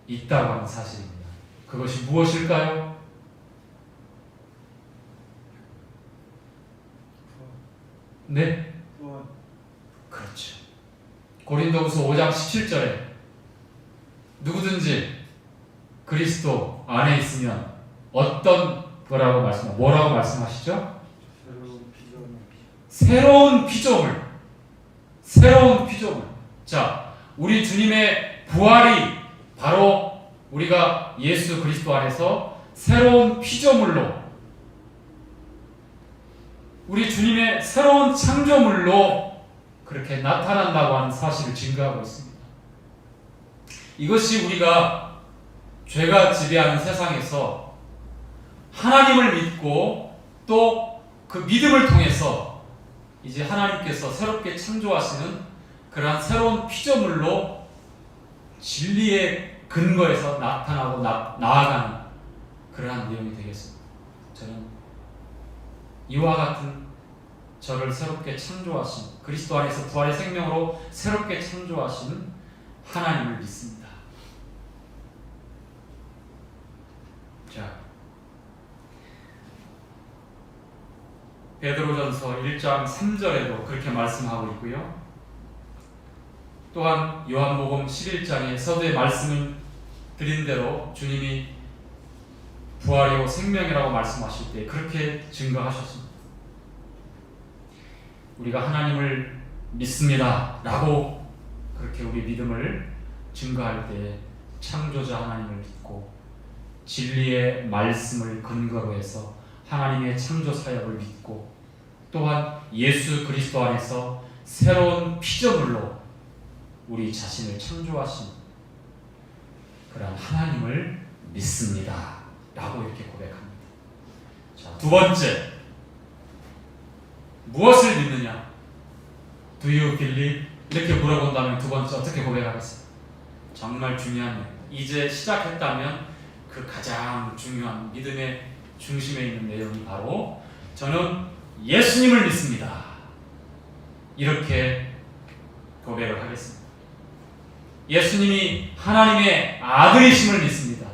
있다고 하는 사실입니다. 그것이 무엇일까요? 네? 그렇죠. 고린도후서 5장 17절에 누구든지 그리스도 안에 있으면 어떤 거라고 뭐라고 말씀하시죠? 새로운 피조물. 새로운 피조물. 자, 우리 주님의 부활이 바로 우리가 예수 그리스도 안에서 새로운 피조물로, 우리 주님의 새로운 창조물로 그렇게 나타난다고 하는 사실을 증거하고 있습니다. 이것이 우리가 죄가 지배하는 세상에서 하나님을 믿고 또 그 믿음을 통해서 이제 하나님께서 새롭게 창조하시는 그러한 새로운 피조물로 진리의 근거에서 나타나고 나아가는 그러한 내용이 되겠습니다. 저는 이와 같은 저를 새롭게 창조하신, 그리스도 안에서 부활의 생명으로 새롭게 창조하신 하나님을 믿습니다. 자, 베드로전서 1장 3절에도 그렇게 말씀하고 있고요. 또한 요한복음 11장에 서두에 말씀을 드린 대로 주님이 부활이요 생명이라고 말씀하실 때 그렇게 증거하셨습니다. 우리가 하나님을 믿습니다 라고 그렇게 우리 믿음을 증거할 때 창조자 하나님을 믿고 진리의 말씀을 근거로 해서 하나님의 창조 사역을 믿고 또한 예수 그리스도 안에서 새로운 피조물로 우리 자신을 창조하신 그런 하나님을 믿습니다 라고 이렇게 고백합니다. 자, 두 번째, 무엇을 믿느냐? Do you believe? 이렇게 물어본다면 두 번째 어떻게 고백하겠습니까? 정말 중요한 내용. 이제 시작했다면 그 가장 중요한 믿음의 중심에 있는 내용이 바로 저는 예수님을 믿습니다. 이렇게 고백을 하겠습니다. 예수님이 하나님의 아들이심을 믿습니다.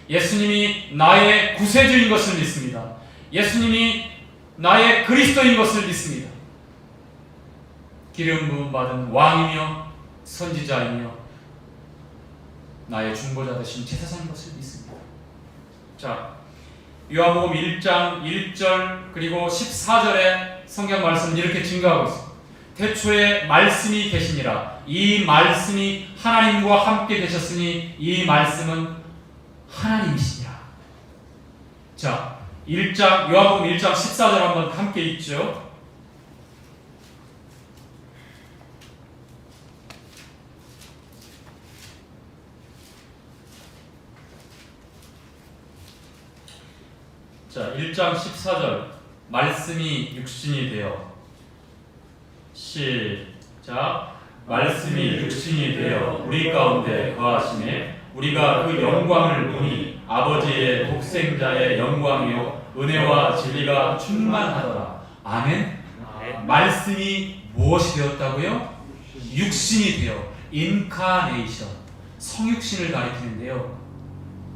예수님이 나의 구세주인 것을 믿습니다. 예수님이 나의 그리스도인 것을 믿습니다. 기름 부음 받은 왕이며 선지자이며 나의 중보자 되신 제사장인 것을 믿습니다. 자, 요한복음 1장 1절 그리고 14절에 성경 말씀은 이렇게 증거하고 있습니다. 태초에 말씀이 계시니라. 이 말씀이 하나님과 함께 계셨으니 이 말씀은 하나님이시니라. 자, 요한복음 1장 14절 한번 함께 읽죠. 자, 1장 14절 말씀이 육신이 되어 시작 말씀이 육신이 되어 우리 가운데 거하시매 우리가 그 영광을 보니 아버지의 독생자의 영광이요 은혜와 진리가 충만하더라. 아멘. 말씀이 무엇이 되었다고요? 육신이 되어 인카네이션, 성육신을 가리키는데요.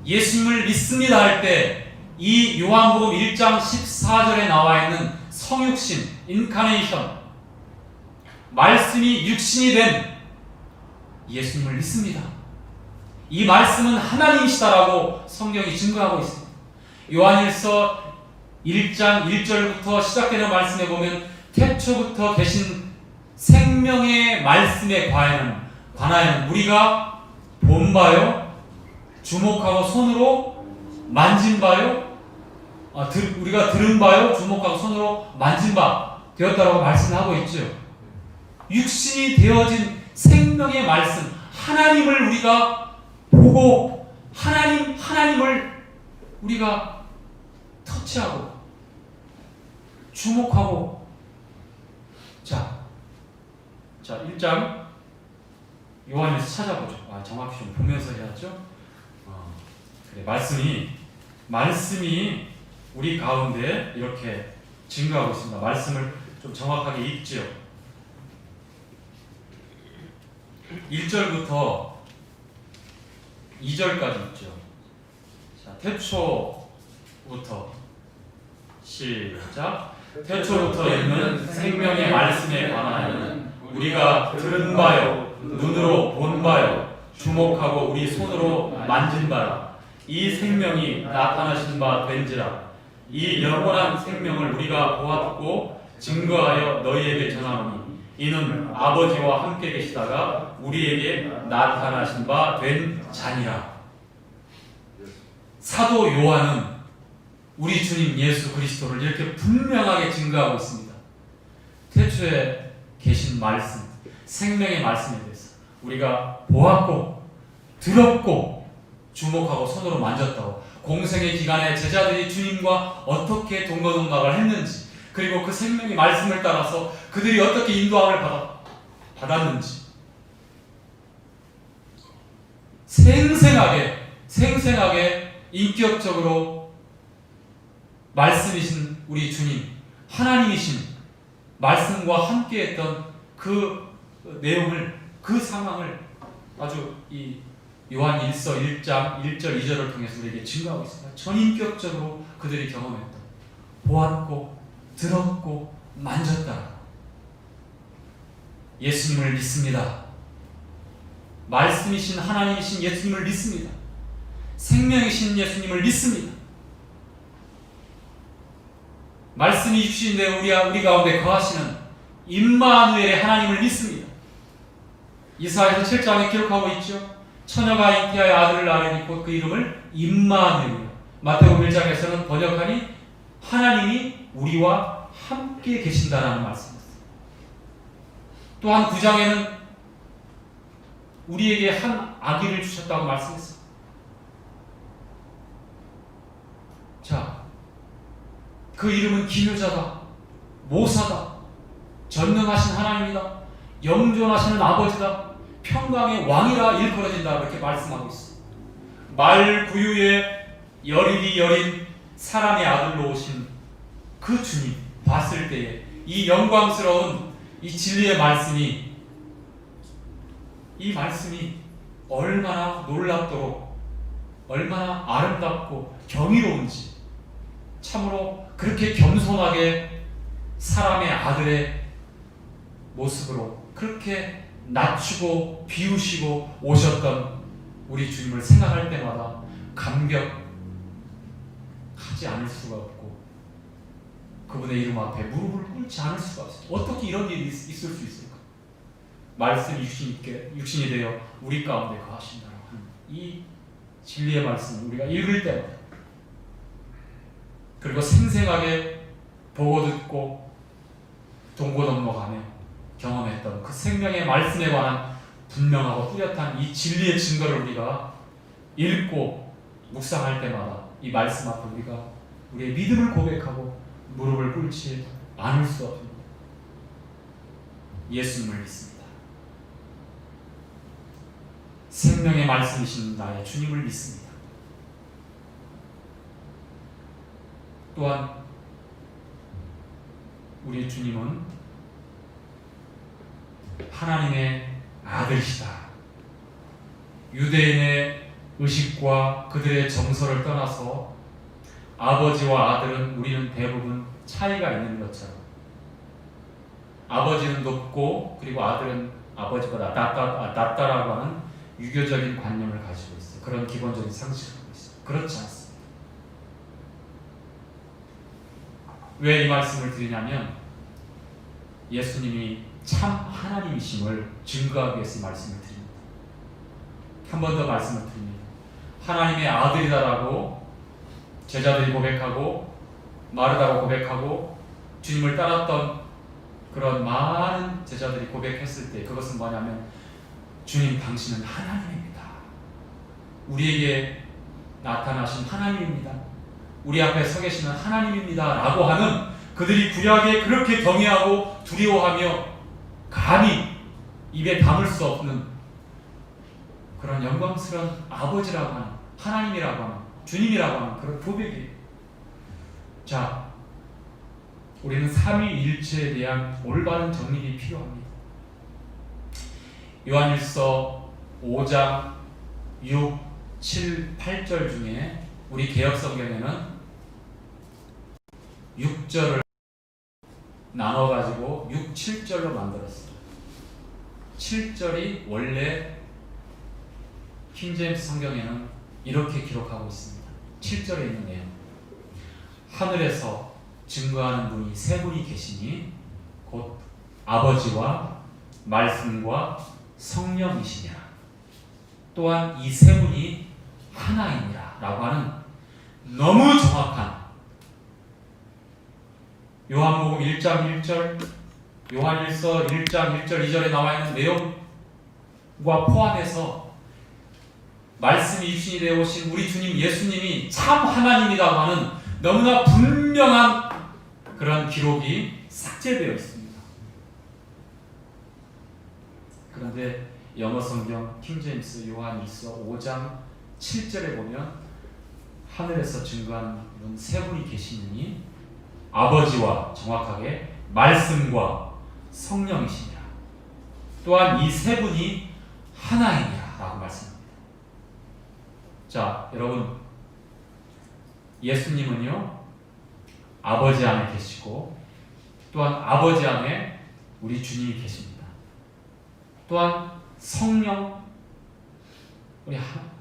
예수님을 믿습니다 할 때 이 요한복음 1장 14절에 나와 있는 성육신, 인카네이션, 말씀이 육신이 된 예수님을 믿습니다. 이 말씀은 하나님이시다라고 성경이 증거하고 있습니다. 요한일서 1장 1절부터 시작되는 말씀에 보면 태초부터 계신 생명의 말씀에 관하여는 우리가 본 바요, 주목하고 손으로 만진 바요, 우리가 들은 바요, 주목하고 손으로 만진 바 되었다라고 말씀하고 있죠. 육신이 되어진 생명의 말씀, 하나님을 우리가 보고 하나님을 우리가 터치하고 주목하고. 자 1장 요한에서 찾아보죠. 정확히 좀 보면서 해야죠. 그래, 말씀이 우리 가운데 이렇게 증거하고 있습니다. 말씀을 좀 정확하게 읽지요. 1절부터 2절까지 있죠. 자, 태초부터 시작. 태초부터 있는 생명의 말씀에 관하여는 우리가 들은 바요, 눈으로 본 바요, 주목하고 우리 손으로 만진 바라. 이 생명이 나타나신 바 된지라. 이 영원한 생명을 우리가 보았고 증거하여 너희에게 전하노니 이는 아버지와 함께 계시다가 우리에게 나타나신 바 된 자니라. 사도 요한은 우리 주님 예수 그리스도를 이렇게 분명하게 증거하고 있습니다. 태초에 계신 말씀, 생명의 말씀에 대해서 우리가 보았고 들었고 주목하고 손으로 만졌다고, 공생의 기간에 제자들이 주님과 어떻게 동거동락을 했는지, 그리고 그 생명의 말씀을 따라서 그들이 어떻게 인도함을 받았는지 생생하게 인격적으로 말씀이신 우리 주님, 하나님이신 말씀과 함께했던 그 내용을, 그 상황을 아주 이 요한일서 1장 1절 2절을 통해서 우리에게 증거하고 있습니다. 전인격적으로 그들이 경험했던, 보았고 들었고 만졌다. 예수님을 믿습니다. 말씀이신 하나님이신 예수님을 믿습니다. 생명이신 예수님을 믿습니다. 말씀이 주신데 우리 가운데 거하시는 임마누엘의 하나님을 믿습니다. 이사야서 7장에 기록하고 있죠. 처녀가 잉태하여 아들을 낳으니 곧 그 이름을 임마누엘. 마태복음 1장에서는 번역하니 하나님이 우리와 함께 계신다라는 말씀입니다. 또한 9장에는 우리에게 한 아기를 주셨다고 말씀했습니다. 자, 그 이름은 기묘자다, 모사다, 전능하신 하나님이다, 영존하시는 아버지다, 평강의 왕이라 일컬어진다, 이렇게 말씀하고 있습니다. 말구유에 열일이 여린 사람의 아들로 오신 그 주님 봤을 때에 이 영광스러운 이 진리의 말씀이, 이 말씀이 얼마나 놀랍도록, 얼마나 아름답고 경이로운지, 참으로 그렇게 겸손하게 사람의 아들의 모습으로 그렇게 낮추고 비우시고 오셨던 우리 주님을 생각할 때마다 감격하지 않을 수가 없고, 그분의 이름 앞에 무릎을 꿇지 않을 수가 없어요. 어떻게 이런 일이 있을 수 있을까? 말씀이 육신이 되어 우리 가운데 거하신다라고 하는 이 진리의 말씀을 우리가 읽을 때마다, 그리고 생생하게 보고 듣고 동고동락하며 경험했던 그 생명의 말씀에 관한 분명하고 뚜렷한 이 진리의 증거를 우리가 읽고 묵상할 때마다 이 말씀 앞에 우리가 우리의 믿음을 고백하고 무릎을 꿇지 않을 수 없습니다. 예수님을 믿습니다. 생명의 말씀이신 나의 주님을 믿습니다. 또한 우리 주님은 하나님의 아들이시다. 유대인의 의식과 그들의 정서를 떠나서 아버지와 아들은 우리는 대부분 차이가 있는 것처럼, 아버지는 높고 그리고 아들은 아버지보다 낮다라고 하는 유교적인 관념을 가지고 있어요. 그런 기본적인 상식을 갖고 있어요. 그렇지 않습니다. 왜 이 말씀을 드리냐면 예수님이 참 하나님이심을 증거하기 위해서 이 말씀을 드립니다. 한 번 더 말씀을 드립니다. 하나님의 아들이다라고 제자들이 고백하고 마르다가 고백하고 주님을 따랐던 그런 많은 제자들이 고백했을 때 그것은 뭐냐면 주님 당신은 하나님입니다. 우리에게 나타나신 하나님입니다. 우리 앞에 서 계시는 하나님입니다 라고 하는 그들이 구약에 그렇게 경외하고 두려워하며 감히 입에 담을 수 없는 그런 영광스러운 아버지라고 하는 하나님이라고 하는 주님이라고 하는 그런 고백이에요. 자, 우리는 삼위일체에 대한 올바른 정립이 필요합니다. 요한일서 5장 6, 7, 8절 중에 우리 개역성경에는 6절을 나눠가지고 6, 7절로 만들었어요. 7절이 원래 킹제임스 성경에는 이렇게 기록하고 있습니다. 7절에 있는 내용. 하늘에서 증거하는 분이 세 분이 계시니 곧 아버지와 말씀과 성령이시냐. 또한 이 세 분이 하나이니라 라고 하는 너무 정확한 요한복음 1장 1절, 요한일서 1장 1절 2절에 나와 있는 내용과 포함해서 말씀이 입신이 되어 오신 우리 주님 예수님이 참 하나님이라고 하는 너무나 분명한 그런 기록이 삭제되어 있습니다. 그런데 영어 성경 킹제임스 요한일서 5장 7절에 보면 하늘에서 증거하는 분 세 분이 계시느니 아버지와 정확하게 말씀과 성령이시니라. 또한 이 세 분이 하나이니라 라고 말씀합니다. 자, 여러분 예수님은요 아버지 안에 계시고 또한 아버지 안에 우리 주님이 계십니다. 또한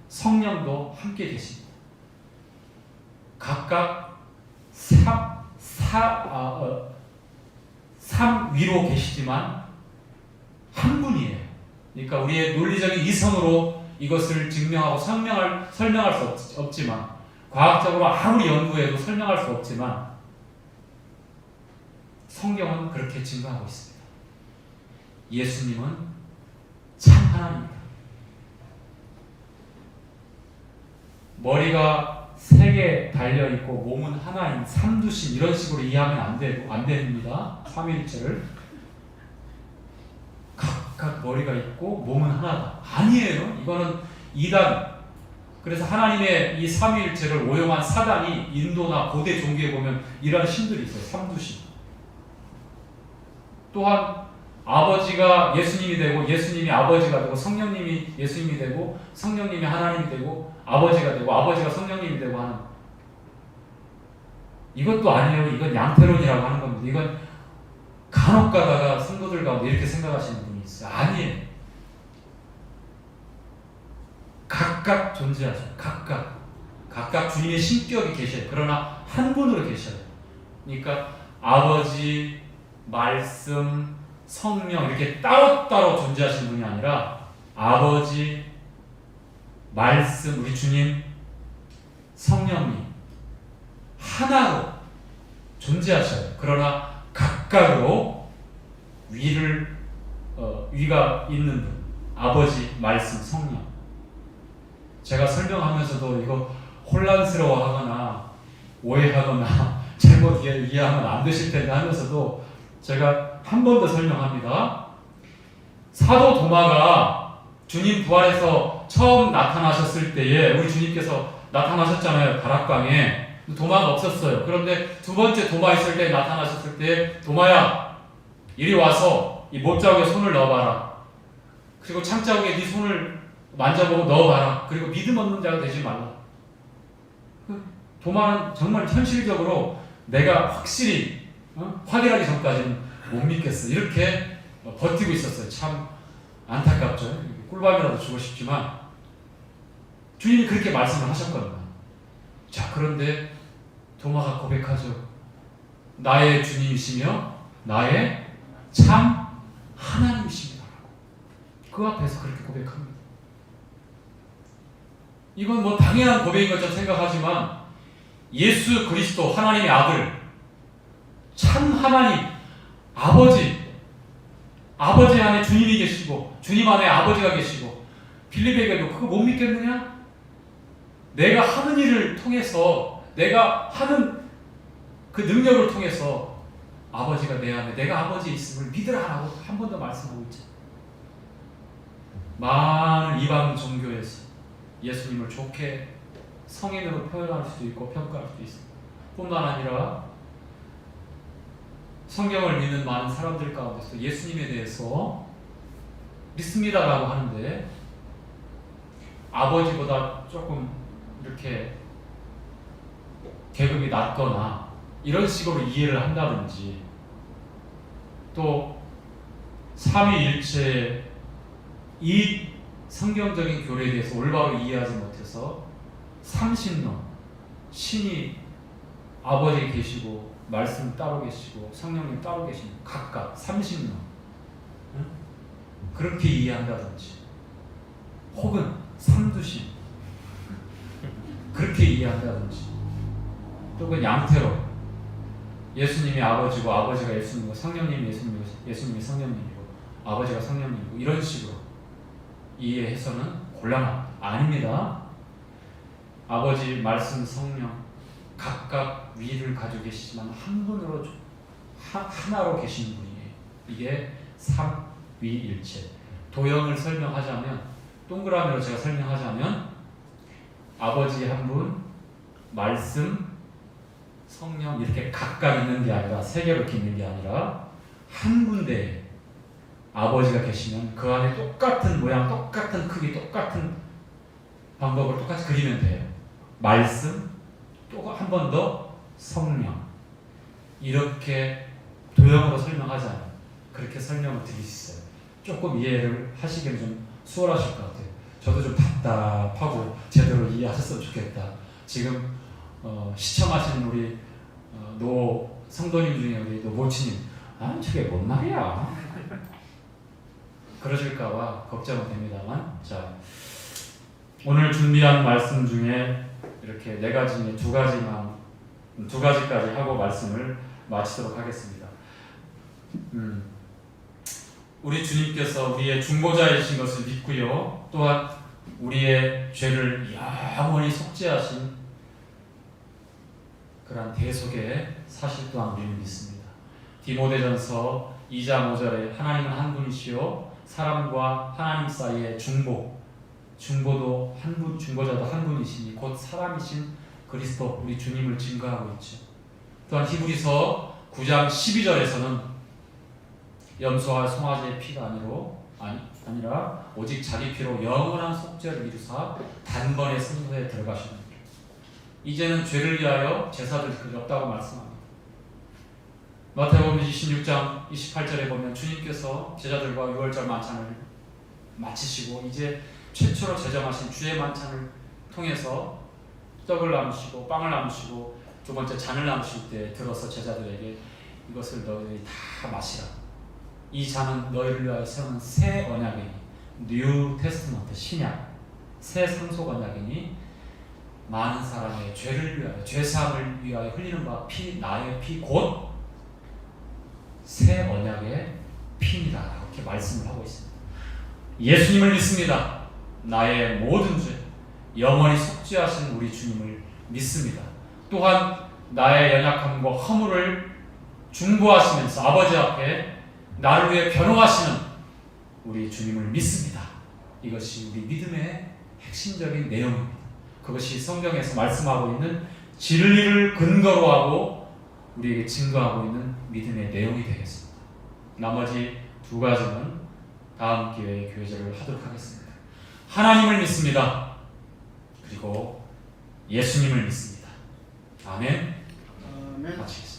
성령도 함께 계십니다. 각각 삼 위로 계시지만 한 분이에요. 그러니까 우리의 논리적인 이성으로 이것을 증명하고 설명할 수 없지만 과학적으로 아무리 연구해도 설명할 수 없지만 성경은 그렇게 증거하고 있습니다. 예수님은 참 하나님입니다. 머리가 세 개 달려있고 몸은 하나인 삼두신 이런 식으로 이해하면 안 됩니다. 삼위일체를 각각 머리가 있고 몸은 하나다. 아니에요. 이거는 이단. 그래서 하나님의 이 삼위일체를 오용한 사단이 인도나 고대 종교에 보면 이런 신들이 있어요. 삼두신. 또한 아버지가 예수님이 되고 예수님이 아버지가 되고 성령님이 예수님이 되고 성령님이 하나님이 되고 아버지가 되고 아버지가 성령님이 되고 하는 이것도 아니에요. 이건 양태론이라고 하는 겁니다. 이건 간혹 가다가 성도들 가운데 이렇게 생각하시는 분이 있어요. 아니에요. 각각 존재하죠. 각각 주님의 신격이 계셔요. 그러나 한 분으로 계셔요. 그러니까 아버지, 말씀, 성령 이렇게 따로따로 존재하시는 분이 아니라 아버지, 말씀, 우리 주님, 성령님 하나로 존재하셔요. 그러나 각각으로 위가 있는 분, 아버지, 말씀, 성령. 제가 설명하면서도 이거 혼란스러워하거나 오해하거나 잘못 이해하면 안 되실 텐데 하면서도 제가 한 번 더 설명합니다. 사도 도마가 주님 부활해서 처음 나타나셨을 때에 우리 주님께서 나타나셨잖아요. 다락방에. 도마가 없었어요. 그런데 두 번째 도마 있을 때 나타나셨을 때 도마야 이리 와서 이 못자국에 손을 넣어봐라. 그리고 창자국에 네 손을 만져보고 넣어봐라. 그리고 믿음 없는 자가 되지 말라. 도마는 정말 현실적으로 내가 확실히 확인하기 전까지는 못 믿겠어. 이렇게 버티고 있었어요. 참 안타깝죠. 꿀밤이라도 주고 싶지만 주님이 그렇게 말씀을 하셨거든요. 자, 그런데 도마가 고백하죠. 나의 주님이시며 나의 참 하나님이십니다. 그 앞에서 그렇게 고백합니다. 이건 뭐 당연한 고백인 것처럼 생각하지만 예수 그리스도 하나님의 아들, 참 하나님, 아버지 안에 주님이 계시고 주님 안에 아버지가 계시고 빌립에게도 그거 못 믿겠느냐? 내가 하는 일을 통해서 내가 하는 그 능력을 통해서 아버지가 내 안에 내가 아버지에 있음을 믿으라라고 한 번 더 말씀하고 있죠. 많은 이방 종교에서 예수님을 좋게 성인으로 표현할 수도 있고 평가할 수도 있습니다. 뿐만 아니라 성경을 믿는 많은 사람들 가운데서 예수님에 대해서 믿습니다라고 하는데 아버지보다 조금 이렇게 계급이 낮거나 이런 식으로 이해를 한다든지 또 삼위일체 이 성경적인 교리에 대해서 올바로 이해하지 못해서 삼신론, 신이 아버지 계시고 말씀 따로 계시고 성령님 따로 계시는 각각 삼신론, 응? 그렇게 이해한다든지 혹은 삼두신 그렇게 이해한다든지 또 그 양태로 예수님이 아버지고 아버지가 예수님이고 성령님이 예수님이고 예수님이 성령님이고 아버지가 성령님이고 이런 식으로 이해해서는 곤란합니다. 아닙니다. 아버지, 말씀, 성령 각각 위를 가지고 계시지만 한 분으로 하나로 계시는 분이에요. 이게 삼위일체. 도형을 설명하자면 동그라미로 제가 설명하자면 아버지 한 분, 말씀, 성령 이렇게 각각 있는 게 아니라 세 개로 이렇게 있는 게 아니라 한 군데에 아버지가 계시면 그 안에 똑같은 모양, 똑같은 크기, 똑같은 방법을 똑같이 그리면 돼요. 말씀, 또 한 번 더 성령. 이렇게 도형으로 설명하자면 그렇게 설명을 드릴 수 있어요. 조금 이해를 하시기는 좀 수월하실 것 같아요. 저도 좀 답답하고 제대로 이해하셨으면 좋겠다. 지금 시청하시는 우리 노 성도님 중에 우리 노 모치님, 아 저게 뭔 말이야? 그러실까봐 걱정은 됩니다만, 자 오늘 준비한 말씀 중에 이렇게 네 가지 중에 두 가지까지 하고 말씀을 마치도록 하겠습니다. 우리 주님께서 우리의 중보자이신 것을 믿고요. 또한 우리의 죄를 영원히 속죄하신 그러한 대속의 사실 또한 우리는 믿습니다. 디모데전서 2장 5절에 하나님은 한 분이시요 사람과 하나님 사이의 중보도 한 분, 중보자도 한 분이시니 곧 사람이신 그리스도 우리 주님을 증거하고 있죠. 또한 히브리서 9장 12절에서는 염소와 송아지의 피가 아니라 오직 자기 피로 영원한 속죄를 이루사 단번에 성소에 들어가시는 것. 이제는 죄를 위하여 제사드릴 것이 없다고 말씀합니다. 마태복음 26장 28절에 보면 주님께서 제자들과 유월절 만찬을 마치시고 이제 최초로 제정하신 주의 만찬을 통해서 떡을 나누시고 빵을 나누시고 두 번째 잔을 나누실 때 들어서 제자들에게 이것을 너희들이 다 마시라. 이 잔은 너희를 위하여 세우는 새 언약이니 뉴 테스트먼트 신약 새 상속 언약이니 많은 사람의 죄를 위하여 죄사함을 위하여 흘리는 바 피 나의 피 곧 새 언약의 피이다 이렇게 말씀을 하고 있습니다. 예수님을 믿습니다. 나의 모든 죄 영원히 속죄하신 우리 주님을 믿습니다. 또한 나의 연약함과 허물을 중보하시면서 아버지 앞에 나를 위해 변호하시는 우리 주님을 믿습니다. 이것이 우리 믿음의 핵심적인 내용입니다. 그것이 성경에서 말씀하고 있는 진리를 근거로 하고 우리에게 증거하고 있는 믿음의 내용이 되겠습니다. 나머지 두 가지는 다음 기회에 교제를 하도록 하겠습니다. 하나님을 믿습니다. 그리고 예수님을 믿습니다. 아멘. 아멘. 마치겠습니다.